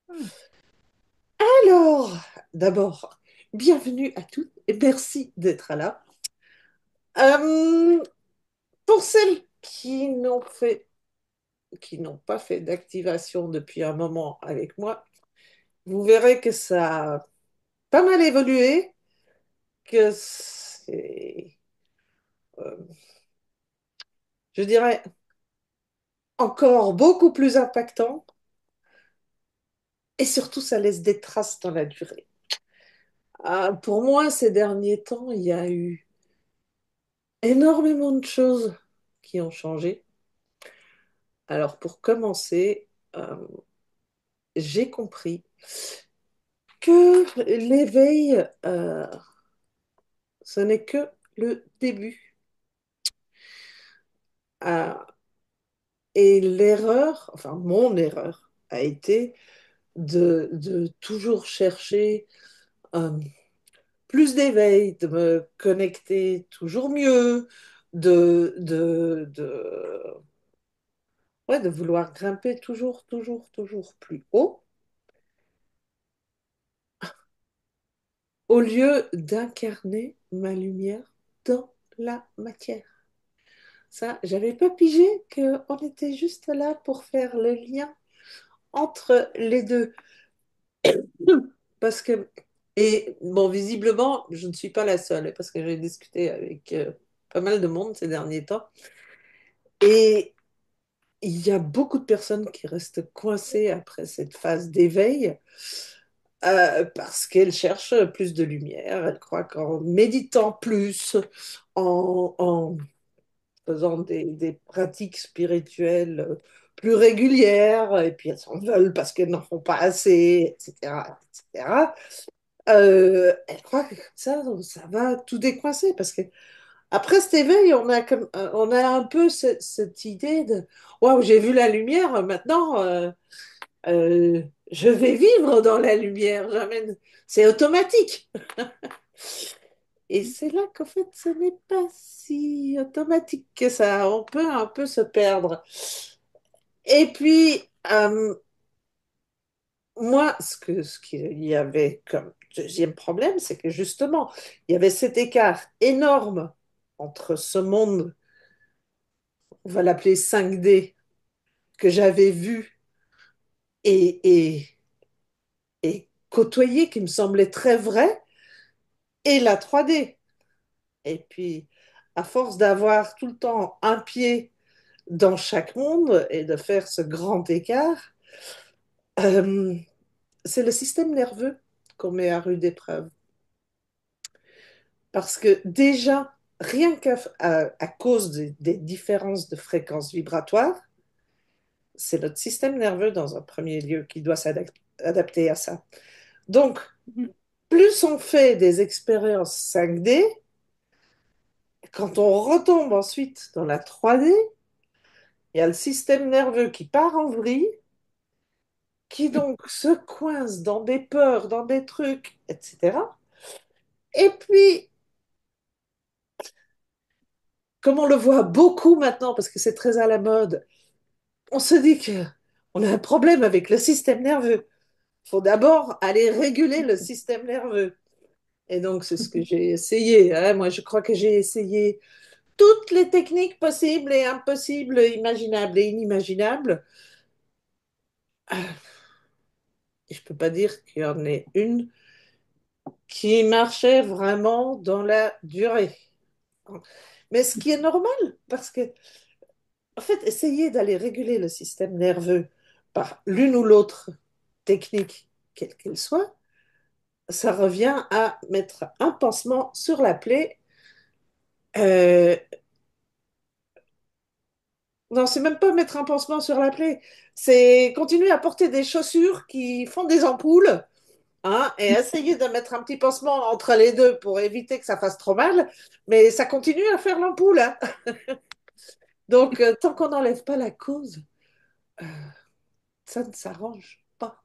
Hmm. Alors, d'abord, bienvenue à tous et merci d'être là. Euh, pour celles qui n'ont pas fait d'activation depuis un moment avec moi, vous verrez que ça a pas mal évolué, que c'est, euh, je dirais, encore beaucoup plus impactant et surtout, ça laisse des traces dans la durée. Pour moi, ces derniers temps, il y a eu énormément de choses qui ont changé. Alors, pour commencer, j'ai compris que l'éveil, ce n'est que le début. Euh, et l'erreur, enfin mon erreur, a été de toujours chercher euh, plus d'éveil, de me connecter toujours mieux, ouais, de vouloir grimper toujours plus haut, au lieu d'incarner ma lumière dans la matière. Ça, j'avais pas pigé qu'on était juste là pour faire le lien entre les deux. Parce que, et bon, visiblement, je ne suis pas la seule, parce que j'ai discuté avec pas mal de monde ces derniers temps. Et il y a beaucoup de personnes qui restent coincées après cette phase d'éveil parce qu'elles cherchent plus de lumière. Elles croient qu'en méditant plus, en faisant des pratiques spirituelles plus régulières, et puis elles s'en veulent parce qu'elles n'en font pas assez, etc., etc. Elles croient que comme ça va tout décoincer, parce que après cet éveil, on a un peu cette idée de waouh, j'ai vu la lumière, maintenant euh, je vais vivre dans la lumière, jamais, c'est automatique. Et c'est là qu'en fait, ce n'est pas si automatique que ça. On peut un peu se perdre. Et puis, moi, ce qu'il y avait comme deuxième problème, c'est que justement, il y avait cet écart énorme entre ce monde, on va l'appeler 5D, que j'avais vu et, et, et côtoyé, qui me semblait très vrai, et la 3D. Et puis, à force d'avoir tout le temps un pied dans chaque monde et de faire ce grand écart, euh, c'est le système nerveux qu'on met à rude épreuve. Parce que déjà, rien à cause des différences de fréquences vibratoires, c'est notre système nerveux dans un premier lieu qui doit s'adapter à ça. Donc, plus on fait des expériences 5D, quand on retombe ensuite dans la 3D, il y a le système nerveux qui part en vrille, qui donc se coince dans des peurs, dans des trucs, etc. Et puis, comme on le voit beaucoup maintenant, parce que c'est très à la mode, on se dit que on a un problème avec le système nerveux. Il faut d'abord aller réguler le système nerveux. Et donc, c'est ce que j'ai essayé, hein. Moi, je crois que j'ai essayé toutes les techniques possibles et impossibles, imaginables et inimaginables. Et je ne peux pas dire qu'il y en ait une qui marchait vraiment dans la durée. Mais ce qui est normal, parce que, en fait, essayer d'aller réguler le système nerveux par l'une ou l'autre technique, quelle qu'elle soit, ça revient à mettre un pansement sur la plaie. Euh, non, c'est même pas mettre un pansement sur la plaie, c'est continuer à porter des chaussures qui font des ampoules, hein, et essayer de mettre un petit pansement entre les deux pour éviter que ça fasse trop mal, mais ça continue à faire l'ampoule, hein. Donc, tant qu'on n'enlève pas la cause, euh, ça ne s'arrange pas.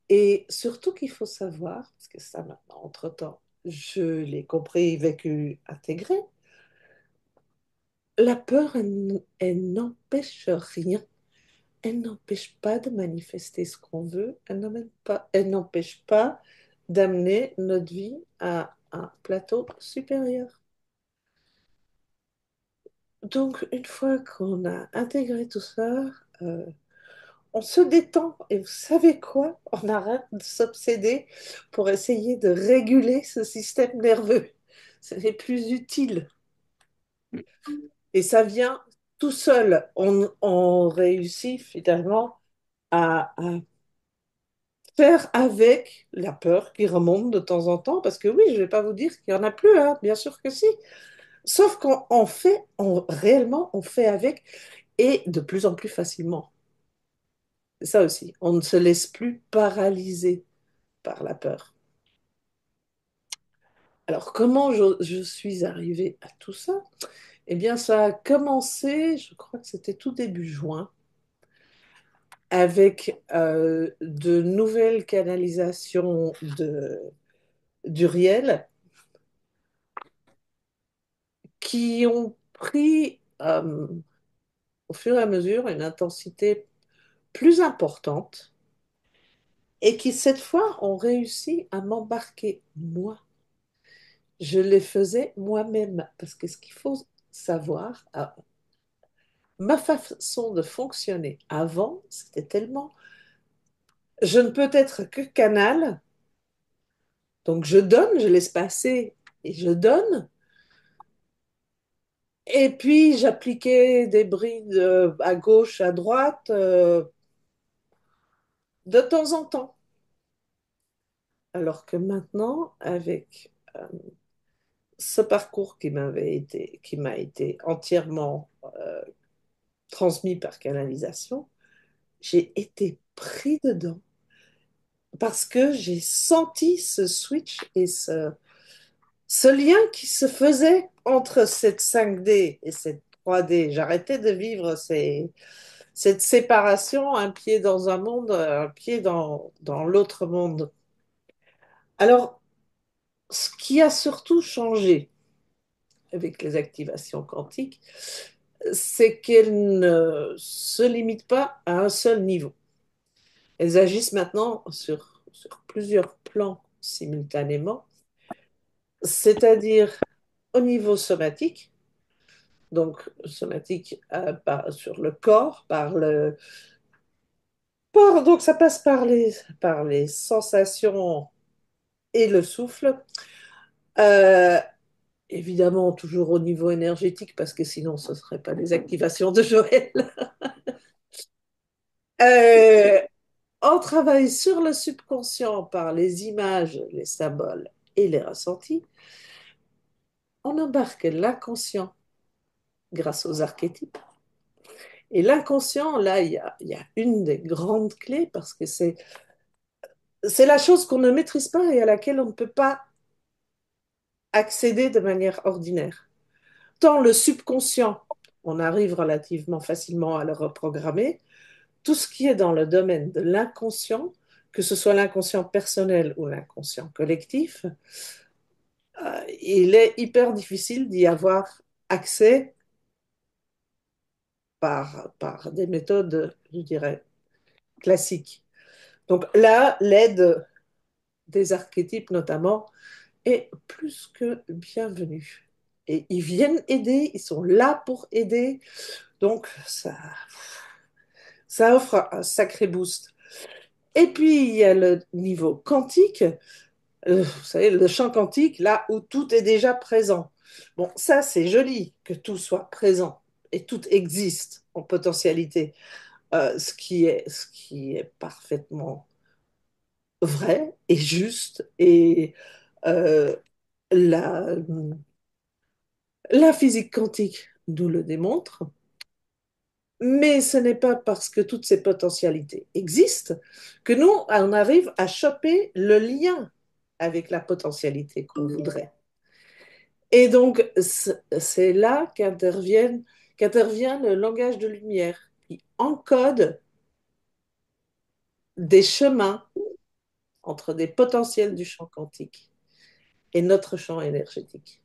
Et surtout qu'il faut savoir, parce que ça maintenant, entre-temps, je l'ai compris, vécu, intégré, la peur, elle n'empêche rien. elle n'empêche pas de manifester ce qu'on veut, elle n'empêche pas d'amener notre vie à un plateau supérieur. Donc, une fois qu'on a intégré tout ça, euh, on se détend. Et vous savez quoi? On arrête de s'obséder pour essayer de réguler ce système nerveux. Ce n'est plus utile. Et ça vient tout seul. On réussit finalement à faire avec la peur qui remonte de temps en temps. Parce que oui, je ne vais pas vous dire qu'il n'y en a plus, hein. Bien sûr que si. Sauf qu'on fait, réellement, on fait avec et de plus en plus facilement. C'est ça aussi. On ne se laisse plus paralyser par la peur. Alors, comment je suis arrivée à tout ça? Eh bien, ça a commencé, je crois que c'était tout début juin, avec de nouvelles canalisations d'Uriel qui ont pris au fur et à mesure une intensité plus importante et qui, cette fois, ont réussi à m'embarquer, moi. Je les faisais moi-même, parce que ce qu'il faut savoir, ma façon de fonctionner avant, c'était tellement... Je ne peux être que canal, donc je donne, je laisse passer et je donne. Et puis j'appliquais des brides à gauche, à droite, de temps en temps. Alors que maintenant, avec ce parcours qui m'a été entièrement transmis par canalisation, j'ai été pris dedans parce que j'ai senti ce switch et ce lien qui se faisait entre cette 5D et cette 3D. J'arrêtais de vivre cette séparation, un pied dans un monde, un pied dans l'autre monde. Alors, ce qui a surtout changé avec les activations quantiques, c'est qu'elles ne se limitent pas à un seul niveau. Elles agissent maintenant sur plusieurs plans simultanément, c'est-à-dire au niveau somatique, donc somatique sur le corps, donc ça passe par les sensations et le souffle. Euh, Évidemment, toujours au niveau énergétique, parce que sinon, ce ne serait pas des activations de Joël. Euh, on travaille sur le subconscient par les images, les symboles et les ressentis. On embarque l'inconscient grâce aux archétypes. Et l'inconscient, là, il y a une des grandes clés parce que c'est la chose qu'on ne maîtrise pas et à laquelle on ne peut pas accéder de manière ordinaire. Tant le subconscient, on arrive relativement facilement à le reprogrammer, tout ce qui est dans le domaine de l'inconscient, que ce soit l'inconscient personnel ou l'inconscient collectif, il est hyper difficile d'y avoir accès par des méthodes, je dirais, classiques. Donc là, l'aide des archétypes notamment est plus que bienvenue. Et ils viennent aider, ils sont là pour aider. Donc ça offre un sacré boost. Et puis, il y a le niveau quantique, vous savez, le champ quantique, là où tout est déjà présent. Bon, ça, c'est joli que tout soit présent et tout existe en potentialité, ce qui est parfaitement vrai et juste. Et euh, la, la physique quantique nous le démontre. Mais ce n'est pas parce que toutes ces potentialités existent que nous, on arrive à choper le lien avec la potentialité qu'on voudrait. Et donc, c'est là qu'intervient le langage de lumière, qui encode des chemins entre des potentiels du champ quantique et notre champ énergétique.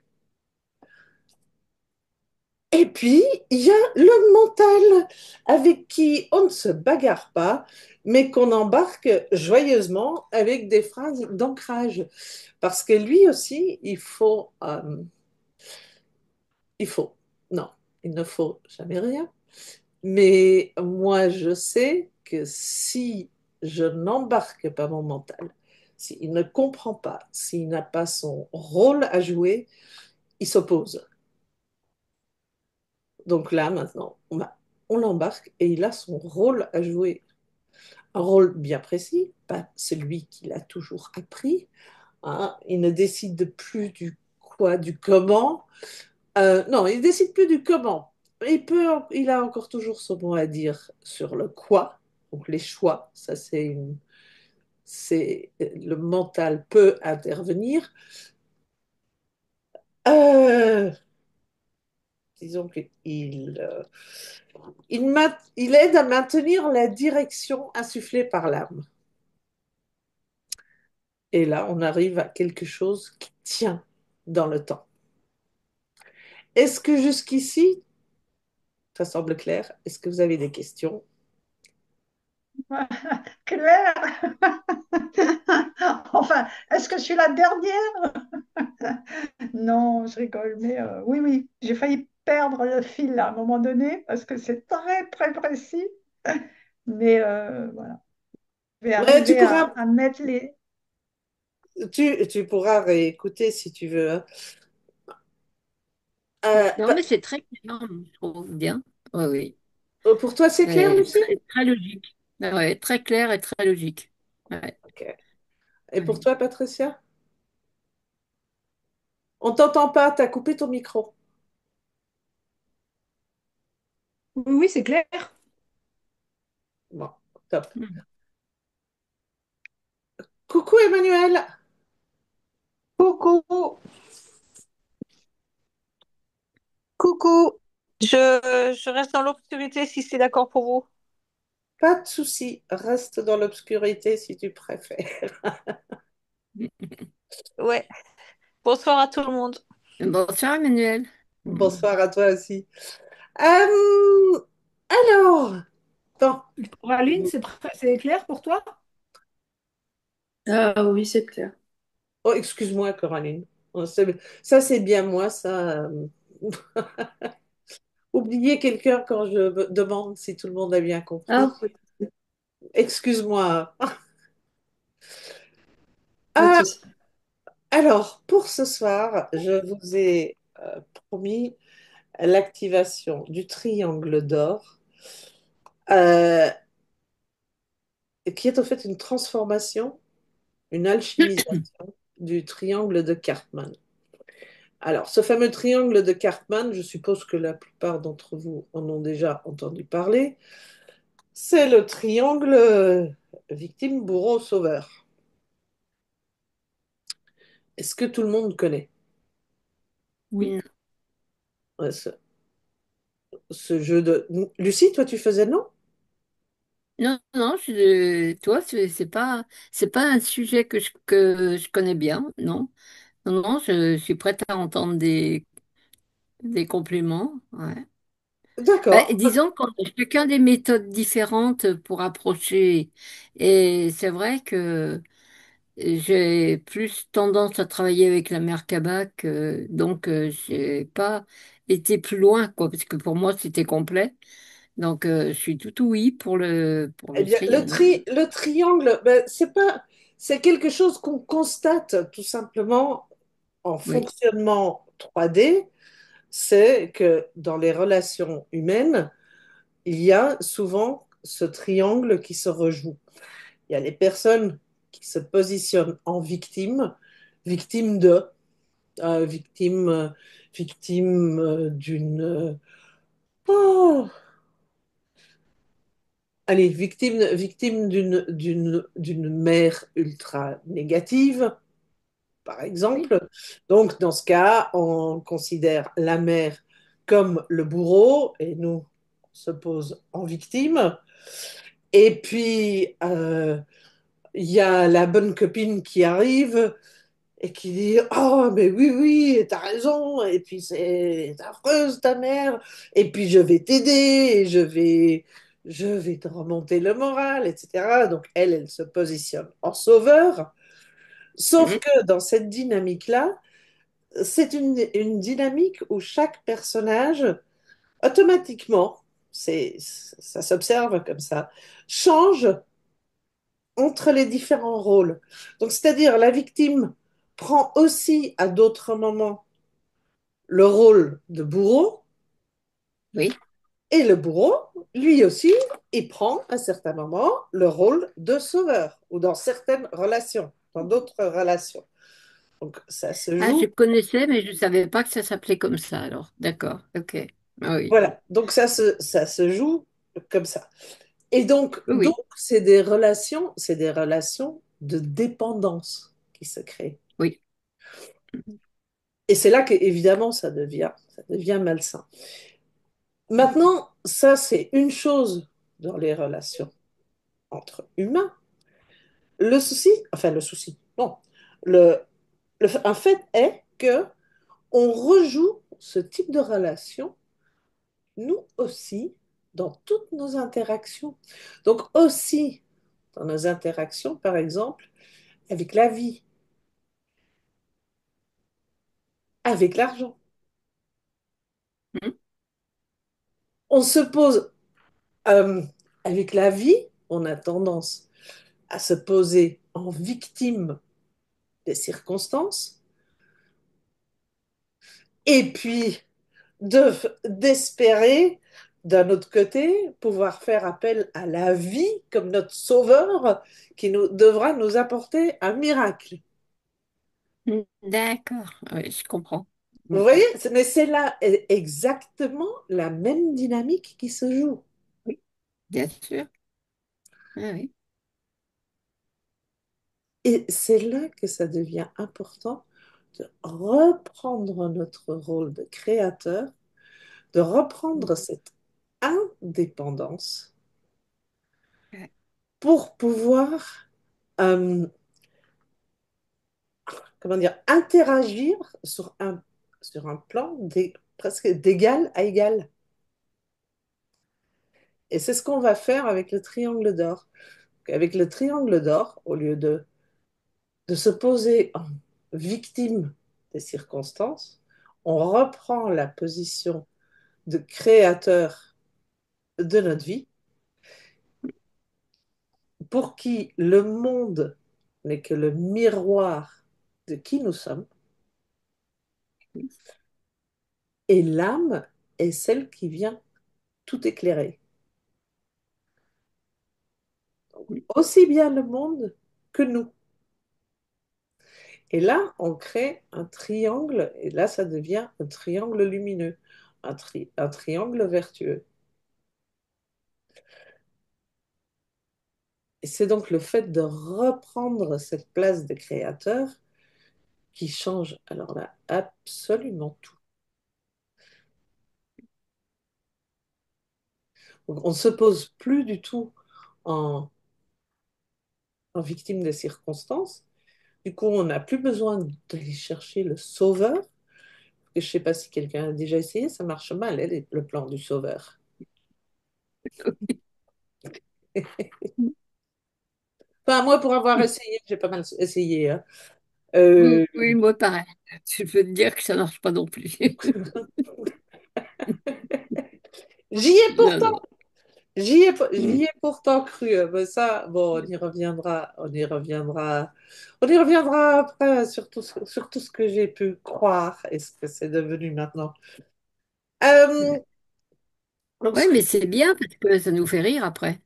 Et puis, il y a le mental, avec qui on ne se bagarre pas, mais qu'on embarque joyeusement avec des phrases d'ancrage. Parce que lui aussi, il faut, non, il ne faut jamais rien. Mais moi, je sais que si je n'embarque pas mon mental, s'il ne comprend pas, s'il n'a pas son rôle à jouer, il s'oppose. Donc là, maintenant, on l'embarque et il a son rôle à jouer. Un rôle bien précis, pas celui qu'il a toujours appris, hein. Il ne décide plus du quoi, du comment. Non, il décide plus du comment. Il a encore toujours son mot à dire sur le quoi, donc les choix. Ça, le mental peut intervenir. Euh, disons il aide à maintenir la direction insufflée par l'âme. Et là, on arrive à quelque chose qui tient dans le temps. Est-ce que jusqu'ici, ça semble clair? Est-ce que vous avez des questions? Claire, enfin, est-ce que je suis la dernière? Non, je rigole, mais oui, oui, j'ai failli perdre le fil à un moment donné parce que c'est très, très précis. Mais voilà, je vais Ouais, arriver à mettre les... tu pourras réécouter si tu veux, hein. D'accord. Bah, Non, mais c'est très clair, je trouve bien. Oui, oui. pour toi, c'est clair, Lucie? Très, très logique. Ouais, très clair et très logique. Ouais. Ok. Et pour Ouais. toi, Patricia? On t'entend pas, t'as coupé ton micro. Oui, oui, c'est clair. Bon, top. Mm. Coucou Emmanuel, Coucou, coucou. Je reste dans l'obscurité si c'est d'accord pour vous. pas de souci, reste dans l'obscurité si tu préfères. Ouais. Bonsoir à tout le monde. Bonsoir, Emmanuel. Mm. Bonsoir à toi aussi. Euh, alors, bon. Pour Aline, c'est clair pour toi? Ah oui, c'est clair. Oh, excuse-moi, Coraline. Oh, ça, c'est bien moi, ça. Oublier quelqu'un quand je me demande si tout le monde a bien compris. Ah, pas Excuse-moi. pas de Ah, souci. alors, pour ce soir, je vous ai promis l'activation du triangle d'or, euh, qui est en fait une transformation, une alchimisation du triangle de Cartman. Alors, ce fameux triangle de Cartman, je suppose que la plupart d'entre vous en ont déjà entendu parler, c'est le triangle victime, bourreau, sauveur. Est-ce que tout le monde connaît Oui. ce, ce jeu de... Lucie, toi, tu faisais non? Non, non, toi, c'est pas un sujet que je connais bien, non. Non, non, je suis prête à entendre des compliments. Ouais. Bah, D'accord. disons qu'on a chacun des méthodes différentes pour approcher. Et c'est vrai que j'ai plus tendance à travailler avec la Merkaba, donc j'ai pas été plus loin, quoi, parce que pour moi, c'était complet. Donc, je suis tout oui pour Eh le bien, triangle. le triangle, ben, c'est quelque chose qu'on constate tout simplement en Oui, fonctionnement 3D, c'est que dans les relations humaines, il y a souvent ce triangle qui se rejoue. Il y a les personnes qui se positionnent en victime, victime de, victime, victime oh, allez, victime d'une mère ultra négative, par oui, exemple. Donc, dans ce cas, on considère la mère comme le bourreau et nous, on se pose en victime. Et puis, il y a la bonne copine qui arrive et qui dit oh, mais oui, oui, t'as raison, et puis c'est affreuse ta mère, et puis je vais t'aider, et je vais te remonter le moral, etc. Donc elle se positionne en sauveur, sauf Mhm. que dans cette dynamique-là, c'est une dynamique où chaque personnage, automatiquement, ça s'observe comme ça, change entre les différents rôles. Donc, c'est-à-dire, la victime prend aussi à d'autres moments le rôle de bourreau, Oui. et le bourreau, lui aussi, il prend à certains moments le rôle de sauveur, ou dans certaines relations, dans d'autres relations. Donc, ça se Ah, je joue. connaissais, mais je ne savais pas que ça s'appelait comme ça, alors. D'accord, ok. Ah oui. Voilà, donc ça se joue comme ça. Et Oui, donc oui, c'est des relations de dépendance qui se créent. oui. Et c'est là que, évidemment, ça devient malsain. Maintenant, ça, c'est une chose dans les relations entre humains. Le souci, non. Le, un fait est que on rejoue ce type de relation, nous aussi, dans toutes nos interactions. Donc aussi, dans nos interactions, par exemple, avec la vie, avec l'argent. Mhm. On se pose, euh, avec la vie, on a tendance à se poser en victime des circonstances, et puis de, d'espérer, d'un autre côté, pouvoir faire appel à la vie comme notre sauveur qui devra nous apporter un miracle. D'accord, oui, je comprends. Vous Mm. voyez, mais c'est là exactement la même dynamique qui se joue. Oui, bien sûr. Ah oui. Et c'est là que ça devient important de reprendre notre rôle de créateur, de reprendre cette indépendance Ouais. pour pouvoir, euh, comment dire, interagir sur un plan presque d'égal à égal. Et c'est ce qu'on va faire avec le triangle d'or. Avec le triangle d'or, au lieu de se poser en victime des circonstances, on reprend la position de créateur de notre vie, pour qui le monde n'est que le miroir de qui nous sommes, Oui, et l'âme est celle qui vient tout éclairer. oui, Aussi bien le monde que nous. Et là, on crée un triangle, et là, ça devient un triangle lumineux, un triangle vertueux. Et c'est donc le fait de reprendre cette place de créateur qui change, alors là, absolument tout. Donc, on ne se pose plus du tout en, en victime des circonstances. Du coup, on n'a plus besoin d'aller chercher le sauveur. Et je ne sais pas si quelqu'un a déjà essayé, ça marche mal, hein, le plan du sauveur. Enfin, moi, pour avoir essayé, j'ai pas mal essayé, hein. oui, Euh, oui, moi pareil. Je peux te dire que ça marche pas non plus. j'y ai Non, pourtant, non. j'y Mm. ai pourtant cru. Mais ça, bon, on y reviendra après sur tout ce que j'ai pu croire et ce que c'est devenu maintenant. Euh, donc, Oui, mais c'est bien parce que ça nous fait rire après.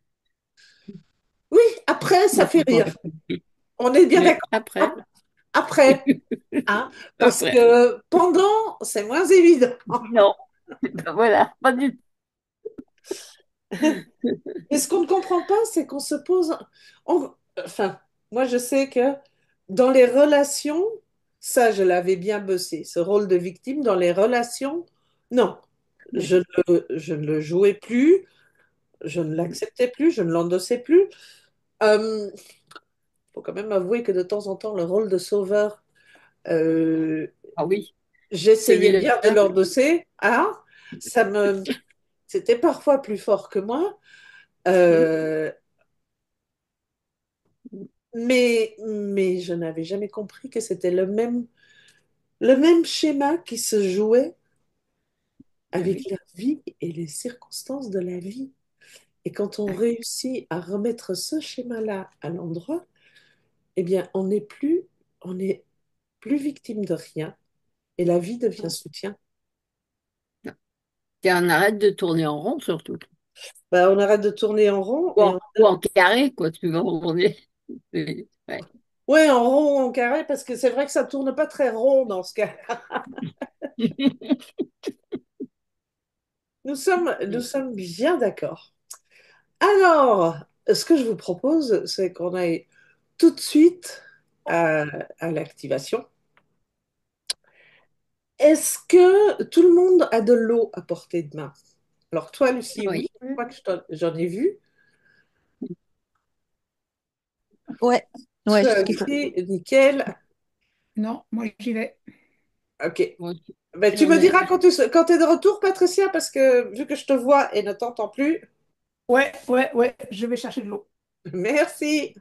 oui, après, ça fait D'apprendre rire. à compter. On est bien Oui, d'accord. après. Après, hein, parce Après. que pendant, c'est moins évident. Non. Ben voilà, pas du Mais ce qu'on ne comprend pas, c'est qu'on se pose. Enfin, moi, je sais que dans les relations, ça, je l'avais bien bossé. Ce rôle de victime dans les relations, non, tout. je ne le jouais plus, je ne l'acceptais plus, je ne l'endossais plus. Il faut quand même avouer que de temps en temps, le rôle de sauveur Euh, Ah oui, J'essayais celui-là. bien de l'endosser. Ah, ça me, c'était parfois plus fort que moi. Oui. Euh, mais je n'avais jamais compris que c'était le même schéma qui se jouait Ah avec oui. la vie et les circonstances de la vie. Et quand on réussit à remettre ce schéma-là à l'endroit, eh bien, on n'est plus victime de rien et la vie devient soutien. Et on arrête de tourner en rond surtout. Ben, on arrête de tourner en rond Ou et en, ou en carré, quoi, tu vas tourner. Ouais. ouais, en rond, en carré, parce que c'est vrai que ça tourne pas très rond dans ce cas. Nous sommes bien d'accord. Alors, ce que je vous propose, c'est qu'on aille tout de suite à, à l'activation. Est-ce que tout le monde a de l'eau à portée de main? Alors toi, Lucie, oui, Oui. je crois que j'en ai vu. Ouais, ouais, j'ai Toi ce qu'il faut. aussi, nickel. Non, moi j'y vais. Ok. Moi, Ben, tu j'en me ai. diras quand tu es de retour, Patricia, parce que vu que je te vois et ne t'entends plus, Ouais, je vais chercher de l'eau. merci.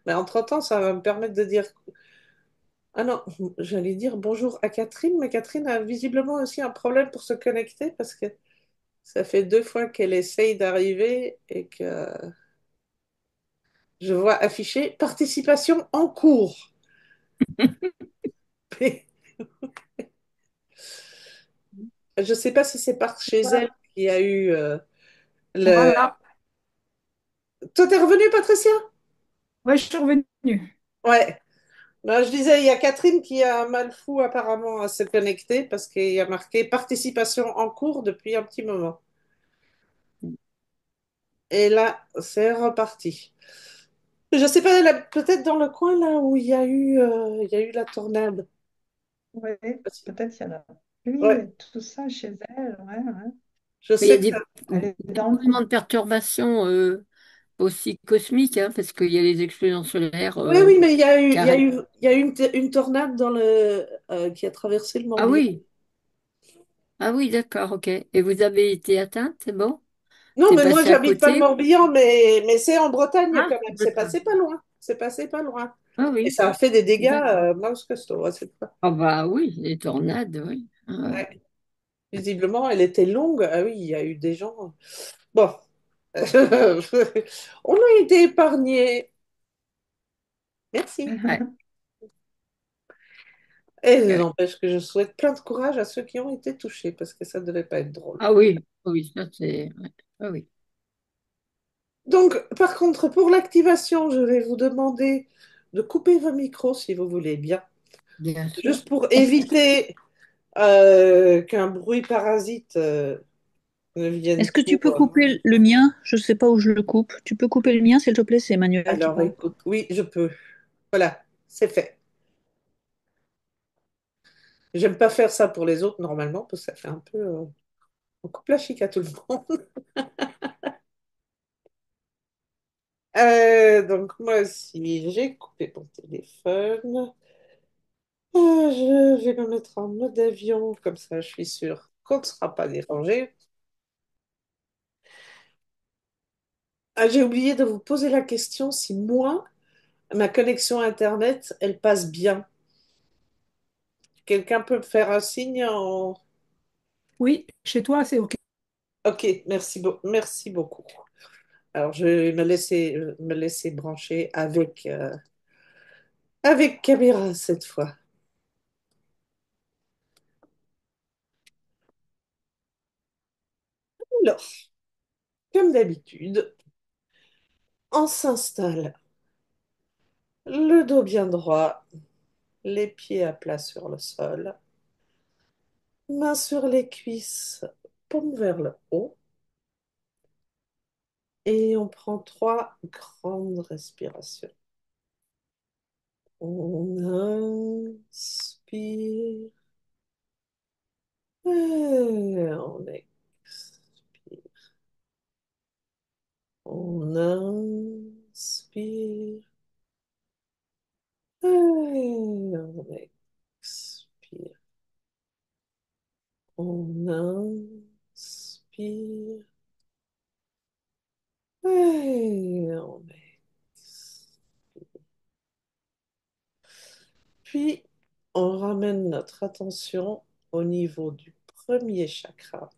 Mais entre-temps, ça va me permettre de dire... Ah non, j'allais dire bonjour à Catherine, mais Catherine a visiblement aussi un problème pour se connecter parce que ça fait 2 fois qu'elle essaye d'arriver et que je vois afficher participation en cours. Je ne sais pas si c'est par chez elle Voilà. qu'il y a eu le... Voilà. Toi, t'es revenue, Patricia? Ouais, je suis revenue. Ouais. Non, je disais, il y a Catherine qui a un mal fou apparemment à se connecter parce qu'il y a marqué participation en cours depuis un petit moment. Et là, c'est reparti. Je sais pas, peut-être dans le coin là où il y a eu la tornade. Oui, peut-être il y en a pluie Ouais, et tout ça chez elle. Ouais, ouais. je Mais il y a sais que ça. Elle est des dans le mouvements de perturbation aussi cosmiques, hein, parce qu'il y a les explosions solaires Oui, oui, mais qui arrêtent. il y a eu une tornade qui a traversé le Ah Morbihan. oui, ah oui, d'accord, ok. Et vous avez été atteinte, c'est bon? Non, T'es mais moi, passé à j'habite pas le côté? Morbihan, mais c'est en Bretagne Ah, quand même. C'est d'accord. passé pas loin. C'est passé pas loin. Ah Et oui, ça a fait des dégâts d'accord. mouse costaud à cette fois. Ah bah oui, les tornades, oui. Ah ouais. Ouais. Visiblement, elle était longue. Ah oui, il y a eu des gens. Bon. On a été épargnés. Merci. Ouais. Et Ouais. n'empêche que je souhaite plein de courage à ceux qui ont été touchés, parce que ça ne devait pas être drôle. Ah oui, oui, ça c'est. Ouais. Ah oui, Donc, par contre, pour l'activation, je vais vous demander de couper vos micros si vous voulez bien, bien sûr. juste pour éviter qu'un bruit parasite ne vienne Est-ce que tu tout. peux couper le mien? Je ne sais pas où je le coupe. Tu peux couper le mien, s'il te plaît? C'est Emmanuel qui Alors, parle. écoute, oui, je peux. Voilà, c'est fait. J'aime pas faire ça pour les autres normalement, parce que ça fait un peu... on coupe la chic à tout le monde. Donc, moi aussi, j'ai coupé mon téléphone. Je vais me mettre en mode avion, comme ça je suis sûre qu'on ne sera pas dérangé. Ah, j'ai oublié de vous poser la question si moi, ma connexion Internet, elle passe bien. Quelqu'un peut me faire un signe en... Oui, chez toi, c'est OK. Ok, merci beaucoup. Alors, je vais me laisser brancher avec caméra cette fois. Alors, comme d'habitude, on s'installe le dos bien droit, les pieds à plat sur le sol, mains sur les cuisses, paume vers le haut, et on prend 3 grandes respirations. On inspire et on expire. On inspire et on expire. inspire. Et on expire. Puis, on ramène notre attention au niveau du premier chakra.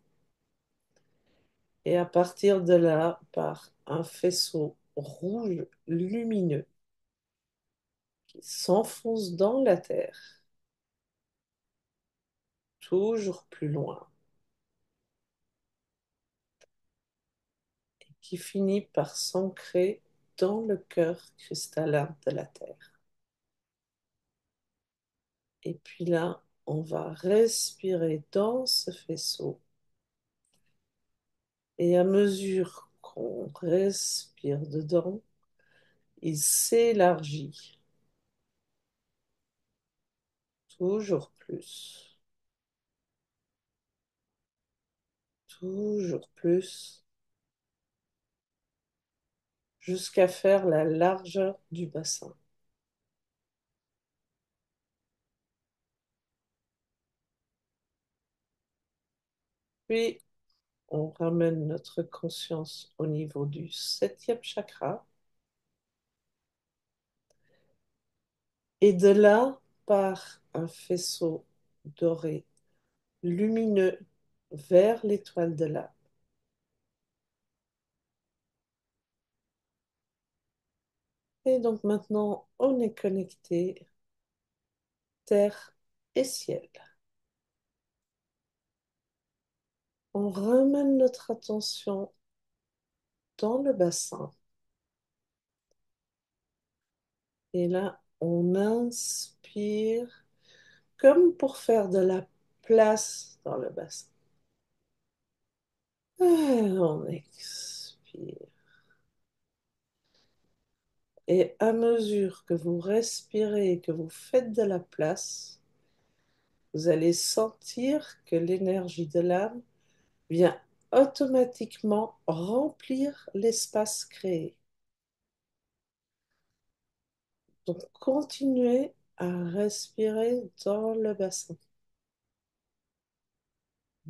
Et à partir de là, par un faisceau rouge lumineux qui s'enfonce dans la terre, toujours plus loin, qui finit par s'ancrer dans le cœur cristallin de la terre. Et puis là, on va respirer dans ce faisceau. Et à mesure qu'on respire dedans, il s'élargit toujours plus, jusqu'à faire la largeur du bassin. Puis, on ramène notre conscience au niveau du septième chakra. Et de là, par un faisceau doré lumineux vers l'étoile de l'âme. Et donc maintenant, on est connecté terre et ciel. On ramène notre attention dans le bassin. Et là, on inspire comme pour faire de la place dans le bassin. On expire. Et à mesure que vous respirez et que vous faites de la place, vous allez sentir que l'énergie de l'âme vient automatiquement remplir l'espace créé. Donc, continuez à respirer dans le bassin.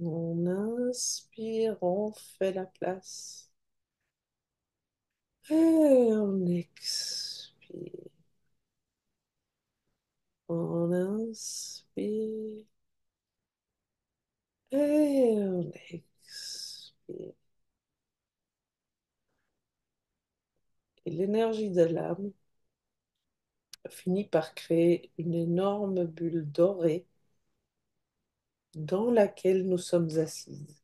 On inspire, on fait la place. Et on expire. On inspire. Et on expire. Et l'énergie de l'âme finit par créer une énorme bulle dorée dans laquelle nous sommes assises.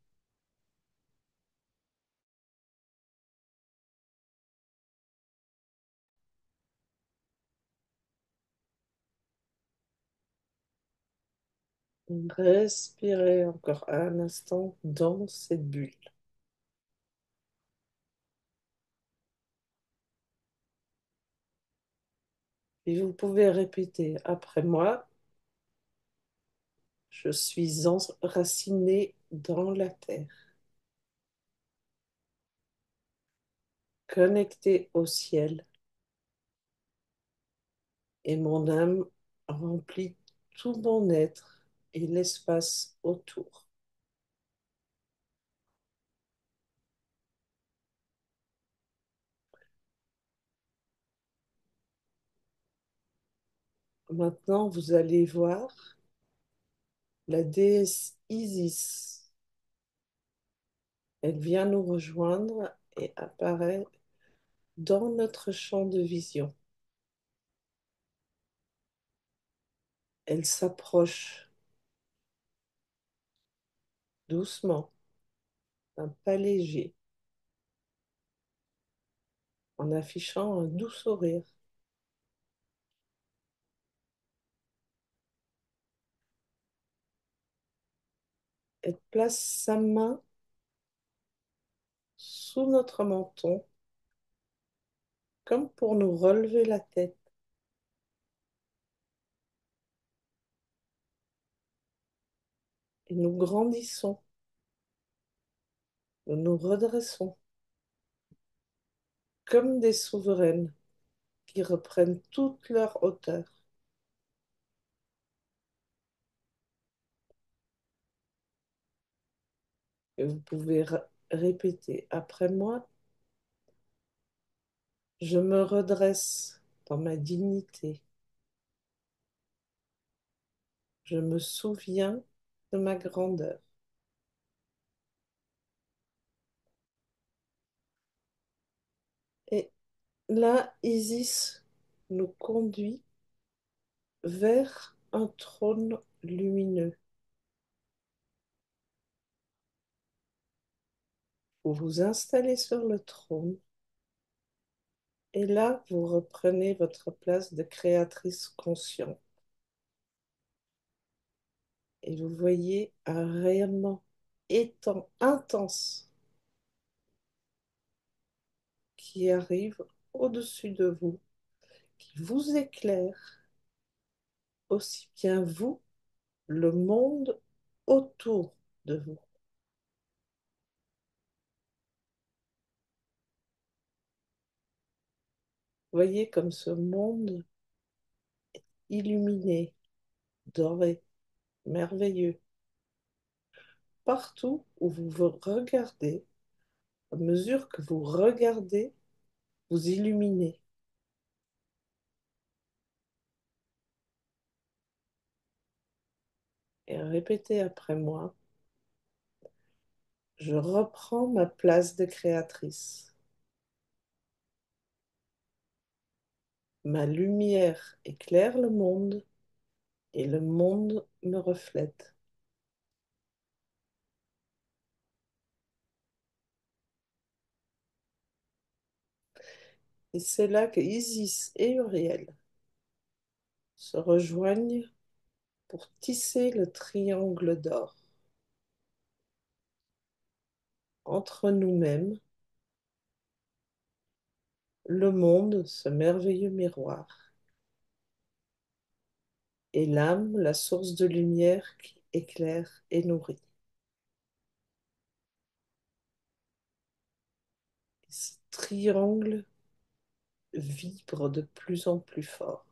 Respirez encore un instant dans cette bulle. Et vous pouvez répéter après moi, je suis enraciné dans la terre, connecté au ciel, et mon âme remplit tout mon être et l'espace autour. Maintenant, vous allez voir la déesse Isis. Elle vient nous rejoindre et apparaît dans notre champ de vision. Elle s'approche doucement, d'un pas léger, en affichant un doux sourire. Elle place sa main sous notre menton, comme pour nous relever la tête. Et nous grandissons, nous nous redressons, comme des souveraines qui reprennent toute leur hauteur. Et vous pouvez répéter après moi, je me redresse dans ma dignité. Je me souviens de ma grandeur. Et là, Isis nous conduit vers un trône lumineux. Vous vous installez sur le trône et là, vous reprenez votre place de créatrice consciente. Et vous voyez un rayonnement étant intense qui arrive au-dessus de vous, qui vous éclaire, aussi bien vous, le monde autour de vous. Voyez comme ce monde illuminé, doré, merveilleux. Partout où vous vous regardez, à mesure que vous regardez, vous illuminez. Et répétez après moi, je reprends ma place de créatrice. Ma lumière éclaire le monde et le monde me reflète. Et c'est là que Isis et Uriel se rejoignent pour tisser le triangle d'or. Entre nous-mêmes, le monde, ce merveilleux miroir, et l'âme, la source de lumière qui éclaire et nourrit. Et ce triangle vibre de plus en plus fort.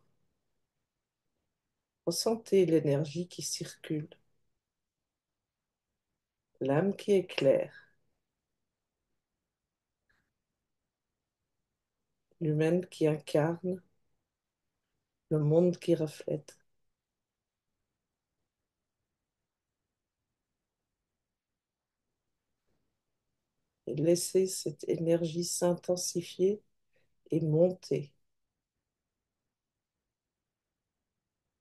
Ressentez l'énergie qui circule, l'âme qui éclaire, l'humaine qui incarne, le monde qui reflète. Et laissez cette énergie s'intensifier et monter.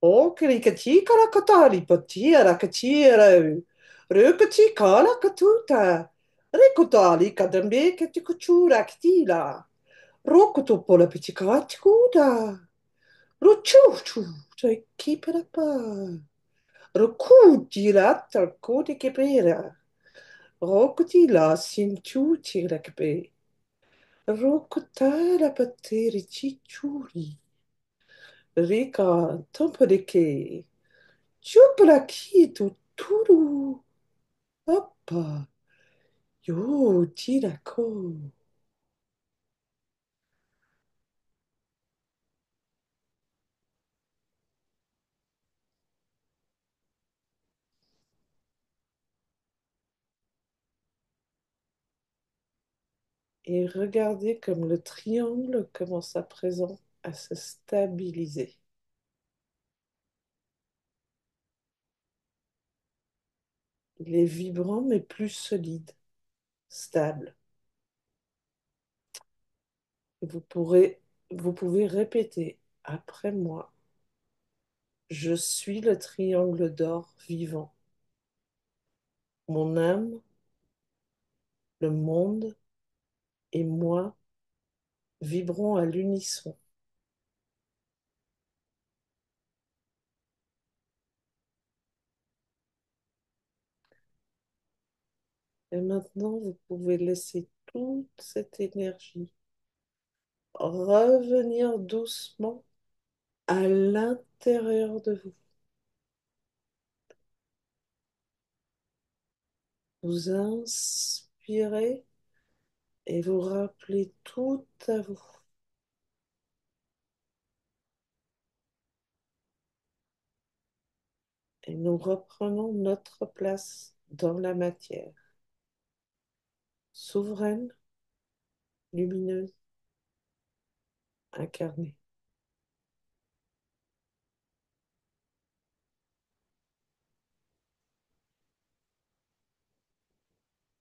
O krikati karakatari pati arakatira rukati kala katuta rikutali kadambe katikuchura ktila rokuto pola pitikatikuda ruchuchu to keep it up rukutira tarkoti kepera rokutila sinchu tirakbe rokutara pateri chichuri rika tompadeke chuplaki turu hoppa yo tirako. Et regardez comme le triangle commence à présent à se stabiliser. Il est vibrant mais plus solide, stable. Vous pouvez répéter après moi, je suis le triangle d'or vivant. Mon âme, le monde et moi vibrons à l'unisson. Et maintenant, vous pouvez laisser toute cette énergie revenir doucement à l'intérieur de vous. Vous inspirez et vous rappelez tout à vous. Et nous reprenons notre place dans la matière. souveraine, lumineuse, incarnée.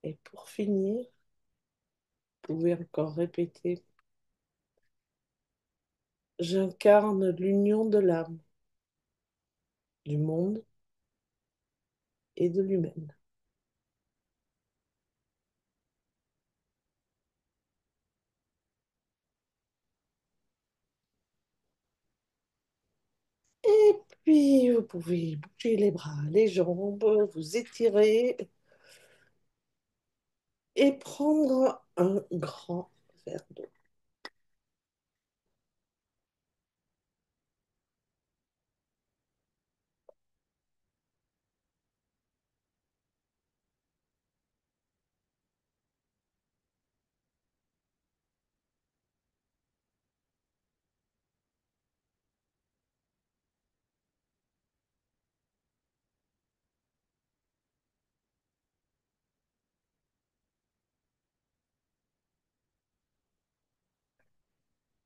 Et pour finir, vous pouvez encore répéter, j'incarne l'union de l'âme, du monde et de l'humaine. Et puis, vous pouvez bouger les bras, les jambes, vous étirer et prendre un grand verre d'eau.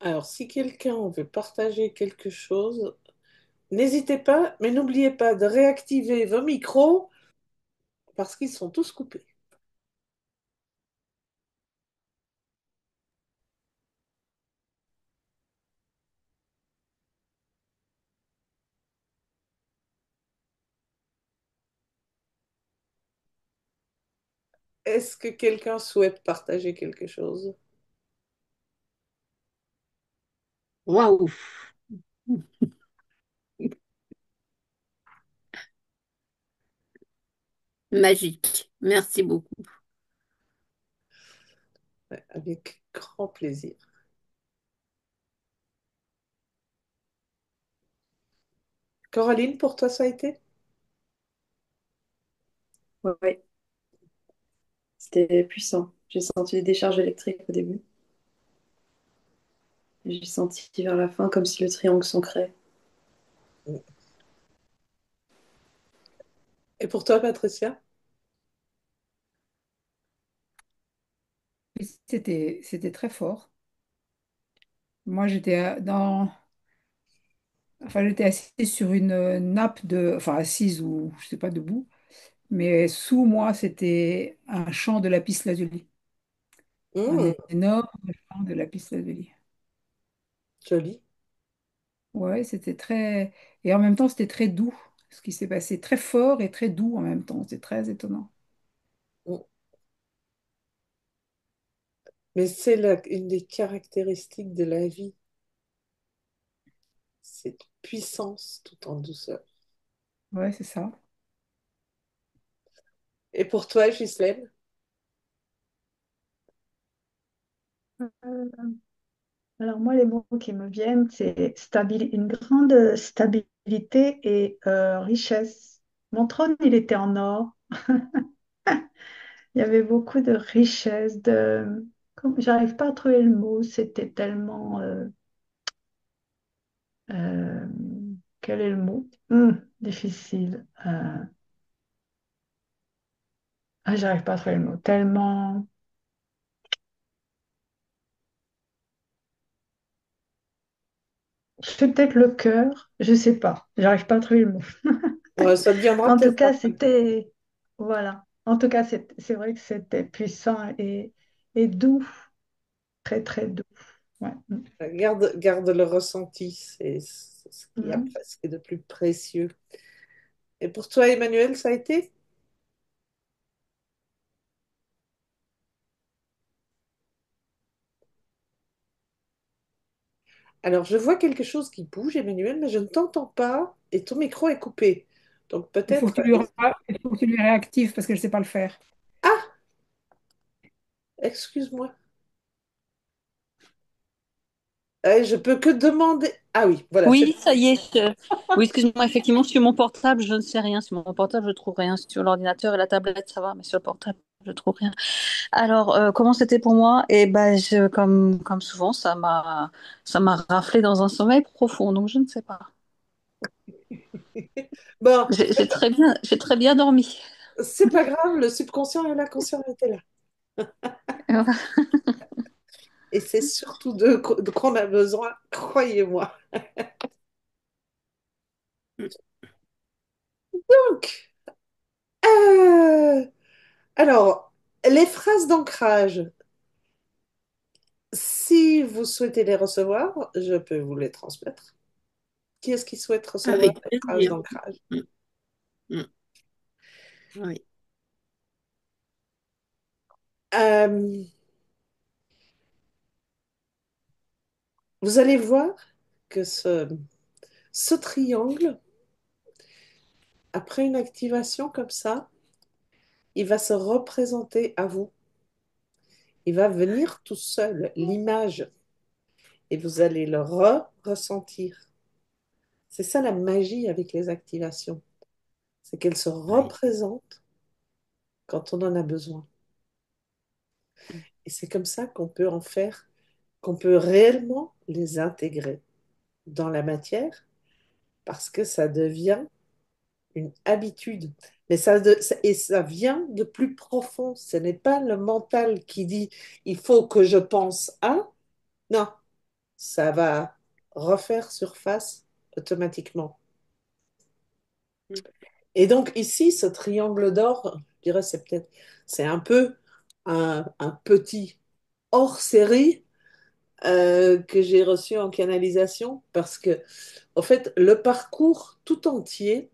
Alors, si quelqu'un veut partager quelque chose, n'hésitez pas, mais n'oubliez pas de réactiver vos micros parce qu'ils sont tous coupés. Est-ce que quelqu'un souhaite partager quelque chose? Waouh! Magique. Merci beaucoup. Ouais, avec grand plaisir. Coraline, pour toi, ça a été? Ouais, c'était puissant. J'ai senti des décharges électriques au début. J'ai senti vers la fin comme si le triangle s'ancrait. Et pour toi, Patricia? C'était très fort. Moi, j'étais assise sur une nappe enfin assise ou je sais pas debout, mais sous moi, c'était un champ de lapis-lazuli, un Mmh, énorme champ de lapis-lazuli. joli. Ouais, c'était très, et en même temps, c'était très doux. Ce qui s'est passé très fort et très doux en même temps. C'est très étonnant. Mmh. Mais une des caractéristiques de la vie, cette puissance tout en douceur. Ouais, c'est ça. Et pour toi, Ghislaine? Euh, Alors moi, les mots qui me viennent, c'est une grande stabilité et richesse. Mon trône, il était en or. Il y avait beaucoup de richesse, j'arrive pas à trouver le mot, c'était tellement... euh, quel est le mot? Difficile. J'arrive pas à trouver le mot. Tellement... C'est peut-être le cœur, je sais pas. J'arrive pas à trouver le mot. Ouais, ça deviendra En tout peut-être cas, après. c'était... Voilà. En tout cas, c'est vrai que c'était puissant et doux. Très, très doux. Ouais. Garde le ressenti, c'est ce qu'il y a Mhm. presque de plus précieux. Et pour toi, Emmanuel, ça a été? Alors, je vois quelque chose qui bouge, Emmanuel, mais je ne t'entends pas et ton micro est coupé. Donc Il faut que peut-être... il faut que tu lui réactives parce qu'elle ne sait pas le faire. Ah, excuse-moi. Je peux que demander... Ah oui, voilà, c'est Oui, ça y est. Oui, excuse-moi, effectivement, sur mon portable, je ne sais rien. Sur mon portable, je trouve rien. Sur l'ordinateur et la tablette, ça va, mais sur le portable, je trouve rien. Alors, comment c'était pour moi? Eh ben, comme souvent, ça m'a raflé dans un sommeil profond, donc je ne sais pas. bon, J'ai très bien dormi. c'est pas grave, le subconscient et l'inconscient étaient là. Et c'est surtout d'eux qu'on a besoin, croyez-moi. Donc, euh, alors, les phrases d'ancrage, si vous souhaitez les recevoir, je peux vous les transmettre. Qui est-ce qui souhaite recevoir Avec les phrases plaisir. d'ancrage? Mm, mm, oui. Euh, vous allez voir que ce triangle, après une activation comme ça, il va se représenter à vous. Il va venir tout seul, l'image, et vous allez le ressentir. C'est ça la magie avec les activations, c'est qu'elles se Oui. représentent quand on en a besoin. Et c'est comme ça qu'on peut en faire, qu'on peut réellement les intégrer dans la matière, parce que ça devient une habitude. Mais et ça vient de plus profond. Ce n'est pas le mental qui dit il faut que je pense à. Non, ça va refaire surface automatiquement. Mm. Et donc ici, ce triangle d'or, je dirais, c'est un peu un petit hors-série que j'ai reçu en canalisation parce que, en fait, le parcours tout entier,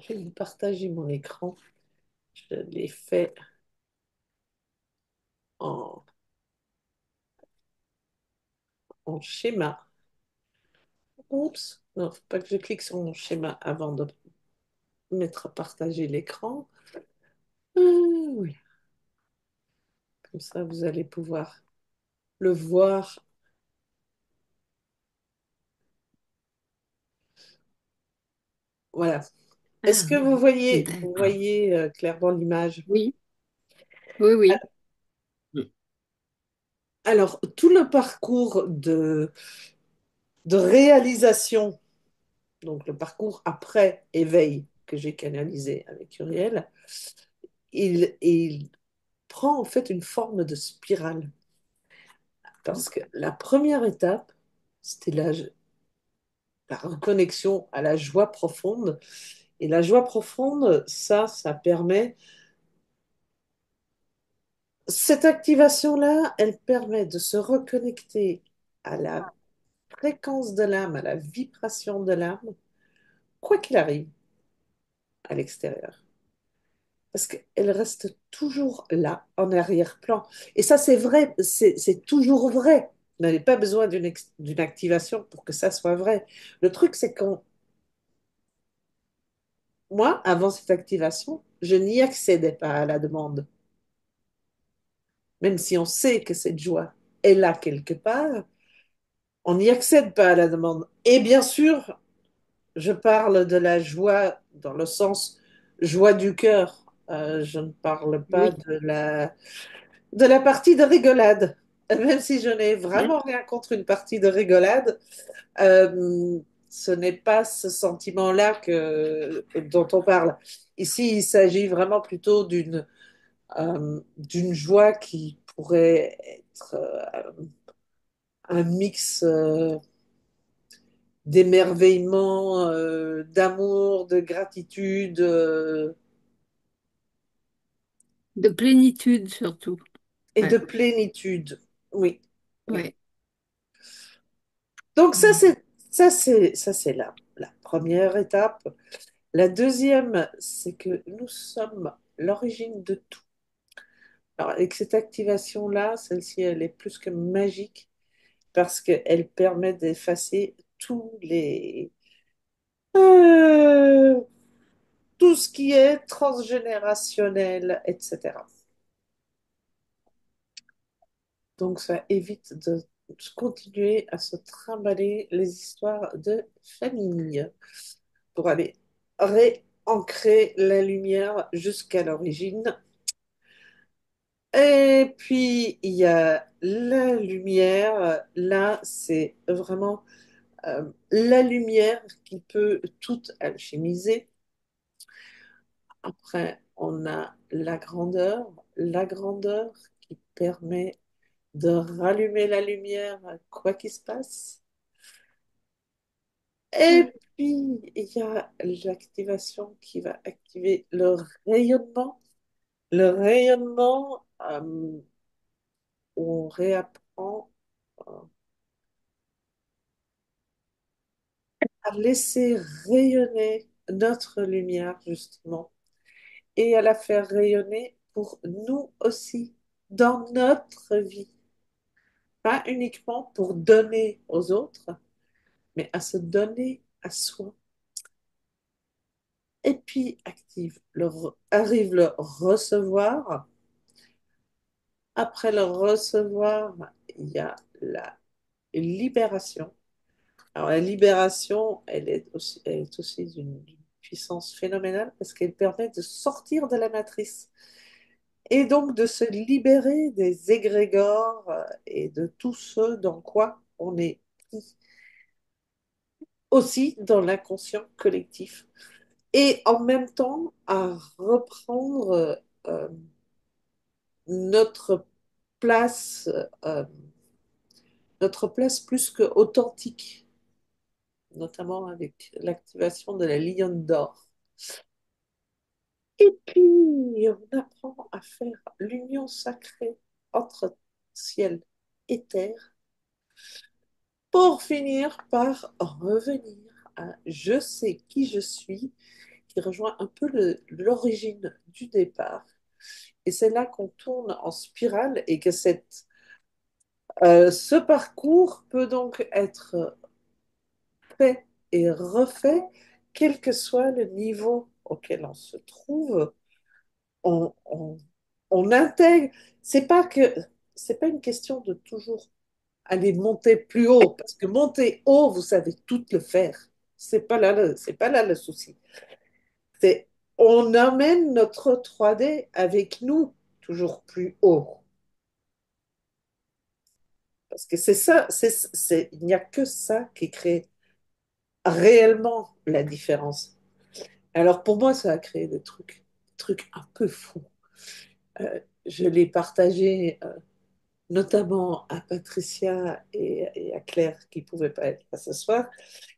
je vais vous partager mon écran, je l'ai fait en, en schéma. Oups, non, faut pas que je clique sur mon schéma avant de mettre à partager l'écran. Oui, comme ça, vous allez pouvoir le voir. Voilà. Est-ce Ah, que vous d'accord. voyez clairement l'image? Oui, oui, oui. Mm. Alors, tout le parcours de réalisation, donc le parcours après éveil que j'ai canalisé avec Uriel, il prend en fait une forme de spirale. Parce que la première étape, c'était la reconnexion à la joie profonde. Et la joie profonde, ça permet. Cette activation-là, elle permet de se reconnecter à la fréquence de l'âme, à la vibration de l'âme, quoi qu'il arrive à l'extérieur. Parce qu'elle reste toujours là, en arrière-plan. Et ça, c'est vrai, c'est toujours vrai. Vous n'avez pas besoin d'une activation pour que ça soit vrai. Le truc, c'est que moi, avant cette activation, je n'y accédais pas à la demande. Même si on sait que cette joie est là quelque part, on n'y accède pas à la demande. Et bien sûr, je parle de la joie dans le sens joie du cœur. Je ne parle pas Oui. de la partie de rigolade. Même si je n'ai Mm. vraiment rien contre une partie de rigolade, euh, ce n'est pas ce sentiment-là dont on parle. Ici, il s'agit vraiment plutôt d'une joie qui pourrait être un mix d'émerveillement, d'amour, de gratitude De plénitude surtout. et de Ouais. plénitude. Oui, oui. Ouais. Donc Mm. ça c'est la première étape. La deuxième, c'est que nous sommes l'origine de tout. Alors avec cette activation-là, celle-ci, elle est plus que magique parce qu'elle permet d'effacer euh, tout ce qui est transgénérationnel, etc. Donc, ça évite de continuer à se trimballer les histoires de famille pour aller réancrer la lumière jusqu'à l'origine. Et puis, il y a la lumière. Là, c'est vraiment la lumière qui peut tout alchimiser. Après, on a la grandeur qui permet de rallumer la lumière, quoi qu'il se passe. Et Ouais. puis, il y a l'activation qui va activer le rayonnement. Le rayonnement, où on réapprend à laisser rayonner notre lumière, justement, et à la faire rayonner pour nous aussi, dans notre vie. Pas uniquement pour donner aux autres, mais à se donner à soi. Et puis arrive le recevoir. Après le recevoir, il y a la libération. Alors la libération, elle est aussi d'une puissance phénoménale parce qu'elle permet de sortir de la matrice et donc de se libérer des égrégores et de tout ce dans quoi on est pris, aussi dans l'inconscient collectif. Et en même temps à reprendre notre place, euh, notre place plus que authentique, notamment avec l'activation de la lionne d'or. Et puis, on apprend à faire l'union sacrée entre ciel et terre pour finir par revenir à je sais qui je suis, qui rejoint un peu l'origine du départ. Et c'est là qu'on tourne en spirale et que ce parcours peut donc être fait et refait, quel que soit le niveau auquel on se trouve. On, on, on intègre. C'est pas que, c'est pas une question de toujours aller monter plus haut, parce que monter haut, vous savez tout le faire. C'est pas là le souci. C'est on amène notre 3D avec nous toujours plus haut. Parce que c'est ça, il n'y a que ça qui crée réellement la différence. Alors pour moi, ça a créé des trucs un peu fous. Je l'ai partagé notamment à Patricia et à Claire qui ne pouvaient pas être là ce soir.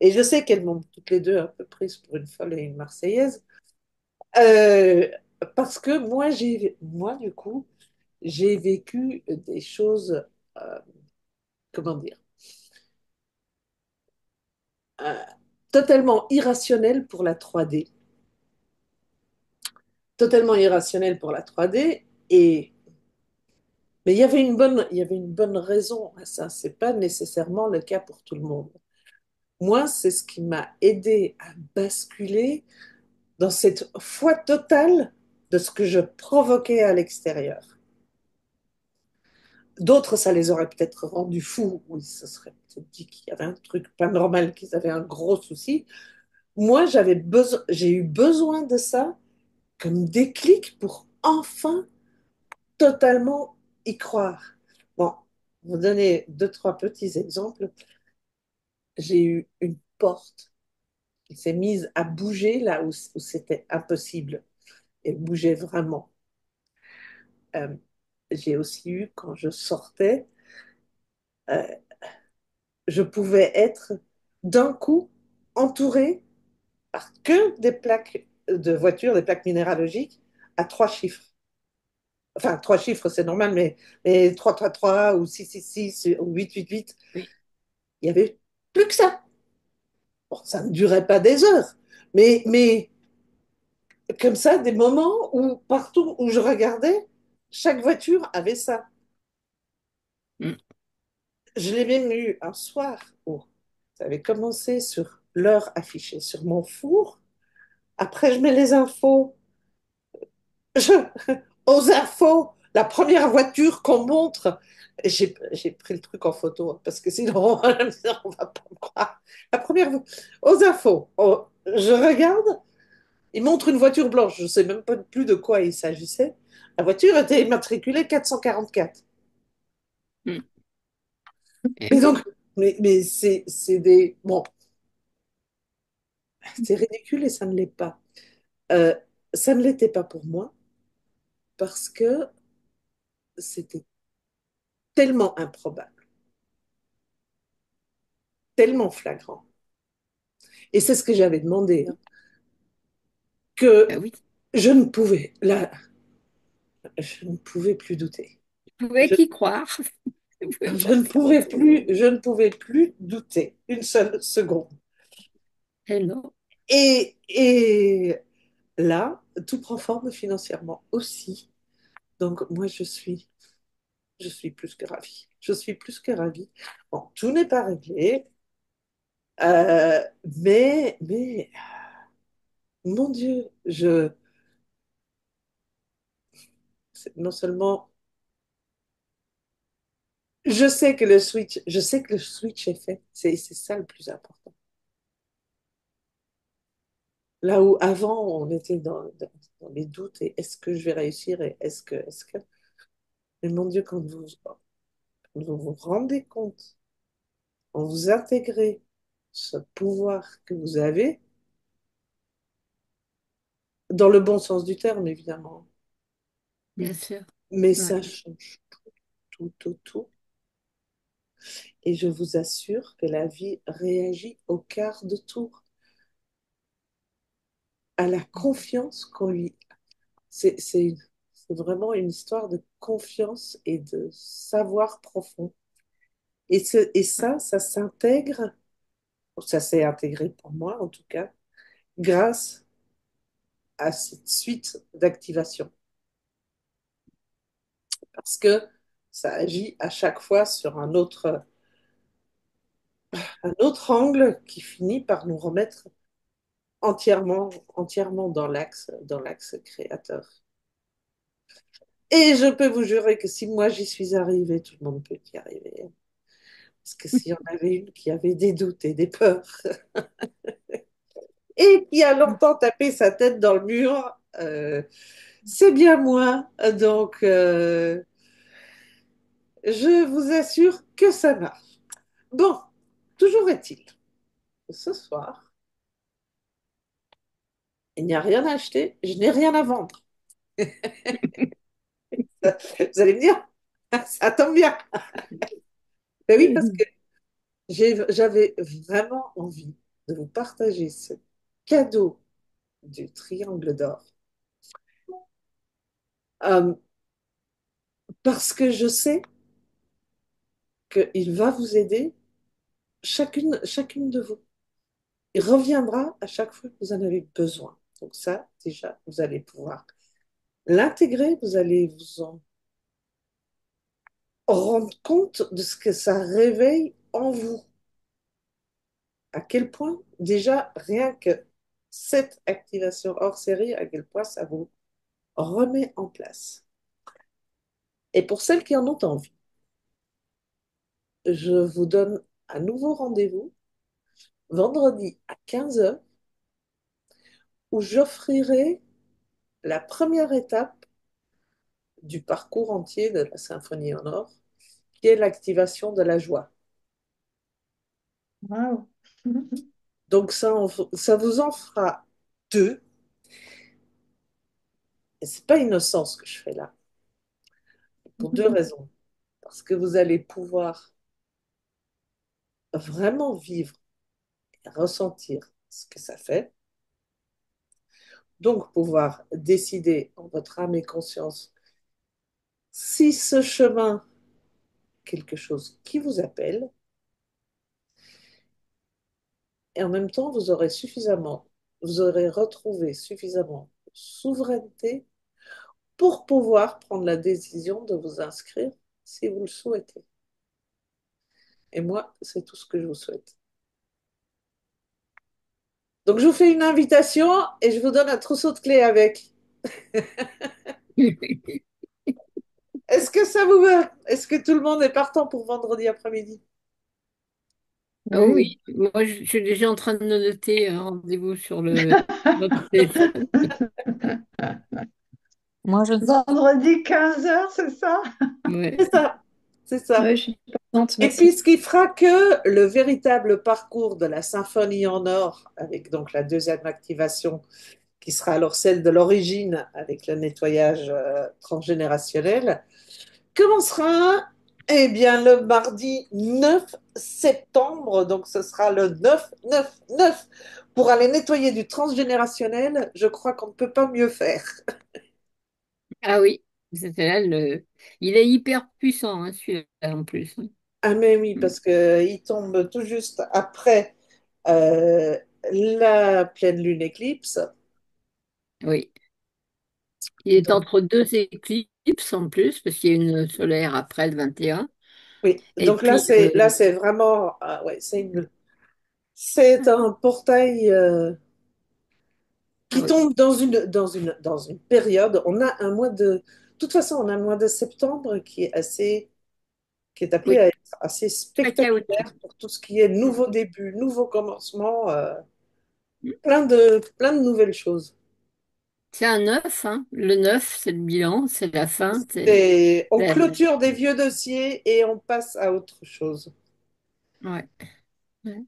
Et je sais qu'elles m'ont toutes les deux un peu prise pour une folle et une Marseillaise. Euh, Parce que moi, du coup, j'ai vécu des choses, euh, comment dire, euh, totalement irrationnelles pour la 3D. Totalement irrationnelles pour la 3D. Mais il y avait une bonne raison à ça. C'est pas nécessairement le cas pour tout le monde. Moi, c'est ce qui m'a aidé à basculer dans cette foi totale de ce que je provoquais à l'extérieur. D'autres, ça les aurait peut-être rendus fous, ou ils se seraient peut-être dit qu'il y avait un truc pas normal, qu'ils avaient un gros souci. Moi, j'ai eu besoin de ça comme déclic pour enfin totalement y croire. Bon, vous donner deux, trois petits exemples. J'ai eu une porte qui s'est mise à bouger là où c'était impossible. Elle bougeait vraiment. Euh, j'ai aussi eu, quand je sortais, euh, je pouvais être d'un coup entourée par que des plaques de voitures, des plaques minéralogiques à trois chiffres. Enfin, trois chiffres, c'est normal, mais 3 ou 6 ou 8 Oui. il y avait plus que ça. Bon, ça ne durait pas des heures, mais comme ça, des moments où partout où je regardais, chaque voiture avait ça. Mm. Je l'ai même eu un soir où ça avait commencé sur l'heure affichée sur mon four. Après, je mets les infos. Je, aux infos, la première voiture qu'on montre. J'ai pris le truc en photo hein, parce que sinon, on va pas me croire. La première, aux infos, je regarde, il montre une voiture blanche. Je ne sais même pas plus de quoi il s'agissait. La voiture était immatriculée 444. Mm. Eh Et oui. donc, mais c'est des. Bon, c'est ridicule et ça ne l'est pas. Euh, Ça ne l'était pas pour moi parce que c'était tellement improbable, tellement flagrant. Et c'est ce que j'avais demandé, hein, que Ah oui, je ne pouvais, là, je ne pouvais plus douter. je pouvais Je, qu'y croire. Je pouvais penser autre chose. je ne pouvais plus douter une seule seconde. Et non, Et là, tout prend forme financièrement aussi. Donc moi, je suis plus que ravie. Je suis plus que ravie. Bon, tout n'est pas réglé, euh, mais, mon Dieu, non seulement, je sais que le switch est fait. C'est ça le plus important. Là où avant, on était dans les doutes et est-ce que je vais réussir et est-ce que. Mais mon Dieu, quand vous vous rendez compte, quand vous intégrez ce pouvoir que vous avez, dans le bon sens du terme, évidemment, bien sûr. mais Ouais. ça change tout, tout, tout. Et je vous assure que la vie réagit au quart de tour à la confiance qu'on lui. C'est vraiment une histoire de confiance et de savoir profond. Et ça s'intègre, ça s'est intégré pour moi en tout cas, grâce à cette suite d'activation. Parce que ça agit à chaque fois sur un autre angle qui finit par nous remettre entièrement dans l'axe créateur. Et je peux vous jurer que si moi j'y suis arrivée, tout le monde peut y arriver. Parce que s'il y en avait une qui avait des doutes et des peurs et qui a longtemps tapé sa tête dans le mur, c'est bien moi. Donc, je vous assure que ça marche. Bon, toujours est-il que ce soir, il n'y a rien à acheter, je n'ai rien à vendre. Vous allez me dire, ça tombe bien. Ben oui, parce que j'avais vraiment envie de vous partager ce cadeau du triangle d'or. Euh, Parce que je sais qu'il va vous aider, chacune de vous. Il reviendra à chaque fois que vous en avez besoin. Donc ça, déjà, vous allez pouvoir l'intégrer, vous allez vous en rendre compte de ce que ça réveille en vous. À quel point, déjà, rien que cette activation hors série, à quel point ça vous remet en place. Et pour celles qui en ont envie, je vous donne un nouveau rendez-vous vendredi à 15 heures où j'offrirai la première étape du parcours entier de la symphonie en or, qui est l'activation de la joie. Waouh. Donc ça vous en fera deux, et c'est pas innocent ce que je fais là, pour deux raisons. Parce que vous allez pouvoir vraiment vivre et ressentir ce que ça fait, donc pouvoir décider en votre âme et conscience si ce chemin est quelque chose qui vous appelle, et en même temps vous aurez retrouvé suffisamment de souveraineté pour pouvoir prendre la décision de vous inscrire si vous le souhaitez. Et moi, c'est tout ce que je vous souhaite. Donc, je vous fais une invitation et je vous donne un trousseau de clés avec. Est-ce que ça vous va? Est-ce que tout le monde est partant pour vendredi après-midi? Ah Oui. oui, moi je suis déjà en train de noter un rendez-vous sur notre téléphone. Moi, je ne sais Vendredi 15 heures, c'est ça? Ouais. C'est ça, c'est ça. Oui, je suis contente, Et puis, merci. ce qui fera que le véritable parcours de la symphonie en or, avec donc la deuxième activation qui sera alors celle de l'origine avec le nettoyage transgénérationnel, commencera eh bien, le mardi 9 septembre. Donc ce sera le 9-9-9 pour aller nettoyer du transgénérationnel. Je crois qu'on ne peut pas mieux faire. Ah oui, c'était là il est hyper puissant, hein, celui-là en plus. Ah mais oui, Mm. parce qu'il tombe tout juste après euh, la pleine lune éclipse. Oui. Il est Donc, entre deux éclipses en plus, parce qu'il y a une solaire après le 21. oui, Et donc là puis, c'est vraiment ouais, c'est un portail ah qui oui, tombe dans une période. On a un mois de toute façon, on a un mois de septembre qui est appelé à oui, être assez très chaotique. spectaculaire pour tout ce qui est Mm. nouveau début, nouveau commencement, Mm. plein de nouvelles choses. C'est un 9, hein. Le 9, c'est le bilan, c'est la fin. Et on La- clôture des vieux dossiers et on passe à autre chose. ouais, ouais.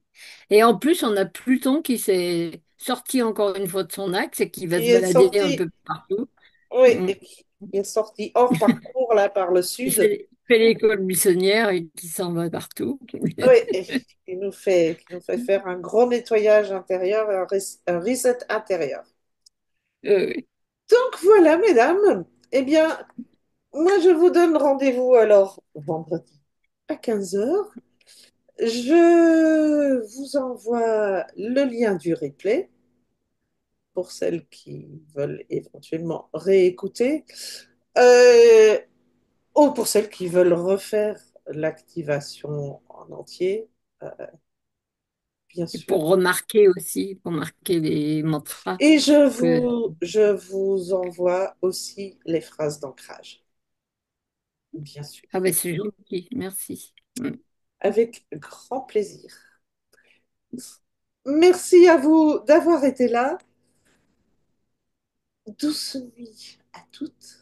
Et en plus, on a Pluton qui s'est sorti encore une fois de son axe et qui va Qui se est balader un sorti, peu partout. oui, Mm. et qui est sorti hors parcours là par le Il sud. fait l'école buissonnière et qui s'en va partout. Oui, et qui nous fait faire un gros nettoyage intérieur, un reset intérieur. Oui. Donc voilà, mesdames. Eh bien, moi, je vous donne rendez-vous alors vendredi à 15 heures. Je vous envoie le lien du replay pour celles qui veulent éventuellement réécouter, euh, ou pour celles qui veulent refaire l'activation en entier, euh, bien Et sûr. pour remarquer aussi, pour marquer les mantras. Et Que... je vous envoie aussi les phrases d'ancrage, bien sûr, Ah ben c'est gentil, merci. Mm. avec grand plaisir. Merci à vous d'avoir été là. Douce nuit à toutes.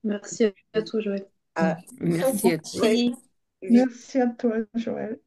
Merci à toi, Joël. À très Merci à toi. très Merci. vite. Merci à toi, Joël.